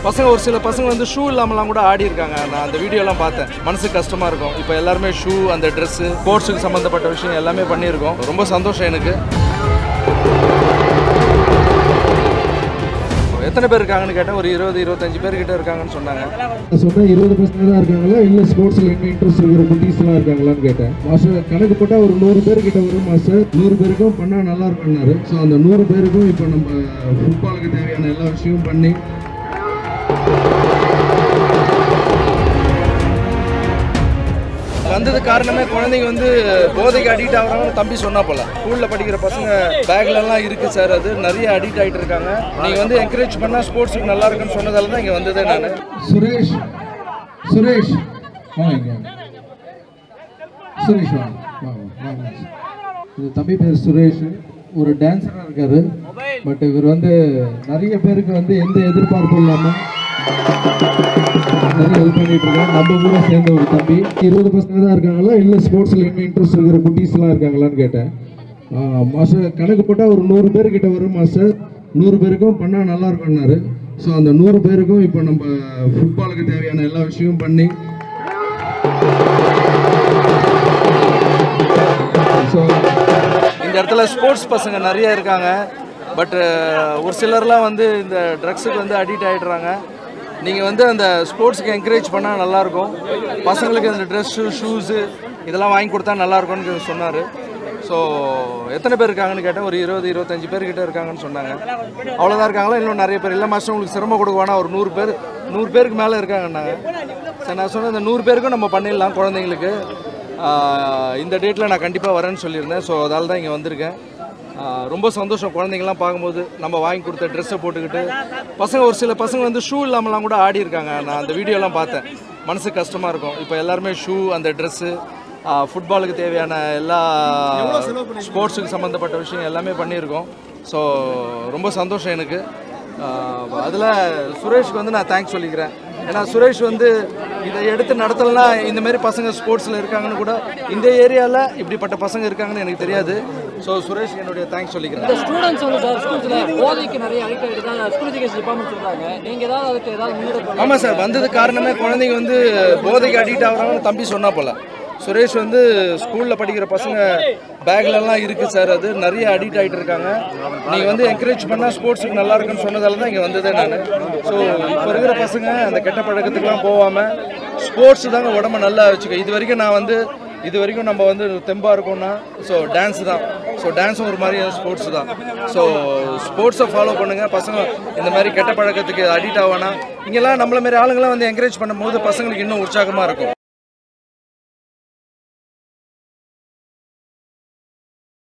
பசங்க ஒரு சில பசங்க வந்து ஷூ இல்லாமலாம் கூட ஆடி இருக்காங்க. நான் அந்த வீடியோலாம் பார்த்தேன். மனசுக்கு கஷ்டமாக இருக்கும். இப்போ எல்லாருமே ஷூ, அந்த ட்ரெஸ்ஸு, ஸ்போர்ட்ஸுக்கு சம்மந்தப்பட்ட விஷயம் எல்லாமே பண்ணியிருக்கோம். ரொம்ப சந்தோஷம் எனக்கு. எத்தனை பேர் இருக்காங்கன்னு கேட்டேன். ஒரு 20-25 பேர் கிட்ட இருக்காங்கன்னு சொன்னாங்க. சொன்னால் 20 பசங்க தான் இருக்காங்களா, இல்லை ஸ்போர்ட்ஸில் என்ன இன்ட்ரெஸ்ட் இருக்கிற குட்டீஸ்லாம் இருக்காங்களான்னு கேட்டேன். மாஸ்டர் கணக்கு போட்டால் ஒரு 100 பேர் கிட்ட வரும் மாஸ்டர். 100 பேருக்கும் பண்ணால் நல்லா இருக்கும்னாரு. ஸோ அந்த 100 பேருக்கும் இப்போ நம்ம ஃபுட்பாலுக்கு தேவையான எல்லா விஷயமும் பண்ணி வந்தது காரணமே குழந்தைங்க வந்து போதைக்கு அடிக்ட் ஆகுறாங்கன்னு தம்பி சொன்னா போல. ஸ்கூலில் படிக்கிற பசங்க பேக்லலாம் இருக்குது சார், அது நிறைய அடிக்ட் ஆகிட்டு இருக்காங்க. நீங்கள் வந்து என்கரேஜ் பண்ணால் ஸ்போர்ட்ஸுக்கு நல்லா இருக்குன்னு சொன்னதால தான் இங்கே வந்ததே நான். சுரேஷ் சுரேஷ் வாங்க, சுரேஷ் வாங்க வாங்க. இது தம்பி பேர் சுரேஷ், ஒரு டான்ஸராக இருக்காரு. பட் இவர் வந்து நிறைய பேருக்கு வந்து எந்த எதிர்பார்ப்பும் இல்லாமல் நிறைய ஹெல்ப் பண்ணிட்டு இருக்காங்க. நம்ம கூட சேர்ந்த ஒரு தம்பி. 20 பசங்க தான் இருக்காங்களா, இல்லை ஸ்போர்ட்ஸில் என்ன இன்ட்ரெஸ்ட் இருக்கிற குட்டீஸ்லாம் இருக்காங்களான்னு கேட்டேன். மாஸ்டர் கணக்கு போட்டால் ஒரு 100 பேர் கிட்ட வரும் மாஸ்டர். 100 பேருக்கும் பண்ணால் நல்லா இருக்கும்னாரு. ஸோ அந்த 100 பேருக்கும் இப்போ நம்ம ஃபுட்பாலுக்கு தேவையான எல்லா விஷயமும் பண்ணி ஸோ இந்த இடத்துல ஸ்போர்ட்ஸ் பசங்க நிறைய இருக்காங்க. பட் ஒரு சிலர்லாம் வந்து இந்த ட்ரக்ஸுக்கு வந்து அடிக்ட் ஆகிடுறாங்க. நீங்கள் வந்து அந்த ஸ்போர்ட்ஸுக்கு என்கரேஜ் பண்ணால் நல்லாயிருக்கும். பசங்களுக்கு அந்த ட்ரெஸ்ஸு, ஷூஸு இதெல்லாம் வாங்கி கொடுத்தா நல்லாயிருக்கும்னு சொன்னார். ஸோ எத்தனை பேர் இருக்காங்கன்னு கேட்டேன். ஒரு 20-25 பேர் கிட்ட இருக்காங்கன்னு சொன்னாங்க. அவ்வளோதான் இருக்காங்களா, இன்னும் நிறைய பேர் இல்லை மாஸ்டர் உங்களுக்கு சிரமம் கொடுக்குவானா, ஒரு 100 பேருக்கு மேலே இருக்காங்கன்னாங்க. சரி, நான் சொன்னேன் இந்த 100 பேருக்கும் நம்ம பண்ணிடலாம் குழந்தைங்களுக்கு. இந்த டேட்டில் நான் கண்டிப்பாக வரேன்னு சொல்லியிருந்தேன். ஸோ அதால் தான் இங்கே வந்திருக்கேன். ரொம்ப சந்தோஷம் குழந்தைங்கள்லாம் பார்க்கும்போது. நம்ம வாங்கி கொடுத்த ட்ரெஸ்ஸை போட்டுக்கிட்டு பசங்க ஒரு சில பசங்க வந்து ஷூ இல்லாமலாம் கூட ஆடி இருக்காங்க. நான் அந்த வீடியோலாம் பார்த்தேன். மனசுக்கு கஷ்டமாக இருக்கும். இப்போ எல்லாருமே ஷூ, அந்த ட்ரெஸ்ஸு, ஃபுட்பாலுக்கு தேவையான எல்லா ஸ்போர்ட்ஸுக்கு சம்மந்தப்பட்ட விஷயம் எல்லாமே பண்ணியிருக்கோம். ஸோ ரொம்ப சந்தோஷம் எனக்கு. அதில் சுரேஷ்க்கு வந்து நான் தேங்க்ஸ் சொல்லிக்கிறேன். ஏன்னா சுரேஷ் வந்து இதை எடுத்து நடத்தலைன்னா இந்தமாரி பசங்க ஸ்போர்ட்ஸில் இருக்காங்கன்னு கூட, இந்த ஏரியாவில் இப்படிப்பட்ட பசங்க இருக்காங்கன்னு எனக்கு தெரியாது. ஸோ சுரேஷ்க்கு என்னுடைய தேங்க்ஸ் சொல்லிக்கிறேன். இந்த ஸ்டூடெண்ட்ஸ் வந்து சார் ஸ்கூல்ஸில் போதைக்கு நிறைய அடிக்ட் ஆகிட்டு தான் ஸ்கூல் எஜுகேஷன் டிபார்ட்மெண்ட் சொல்கிறாங்க. நீங்கள் ஏதாவது அதுக்கு ஏதாவது முன்னெடுப்பு? ஆமாம் சார், வந்தது காரணமே குழந்தைங்க வந்து போதைக்கு அடிக்ட் ஆகுறாங்கன்னு தம்பி சொன்னா போல. சுரேஷ் வந்து ஸ்கூலில் படிக்கிற பசங்க பேக்லலாம் இருக்குது சார், அது நிறைய அடிக்ட் ஆகிட்டு இருக்காங்க. நீங்கள் வந்து என்கரேஜ் பண்ணால் ஸ்போர்ட்ஸுக்கு நல்லா இருக்குன்னு சொன்னதால தான் இங்கே வந்ததே நான். ஸோ இப்போ இருக்கிற பசங்க அந்த கெட்ட பழக்கத்துக்குலாம் போகாமல் ஸ்போர்ட்ஸ் தாங்க உடம்பை நல்லா வச்சுக்க. இது வரைக்கும் நம்ம வந்து தெம்பாக இருக்கோம்னா ஸோ டான்ஸு தான். ஸோ டான்ஸும் ஒரு மாதிரி ஸ்போர்ட்ஸு தான். ஸோ ஸ்போர்ட்ஸை ஃபாலோ பண்ணுங்கள். பசங்க இந்த மாதிரி கெட்ட பழக்கத்துக்கு அடிக்ட் ஆகானா, இங்கெல்லாம் நம்மள மாரி ஆளுங்களாம் வந்து என்கரேஜ் பண்ணும்போது பசங்களுக்கு இன்னும் உற்சாகமாக இருக்கும்.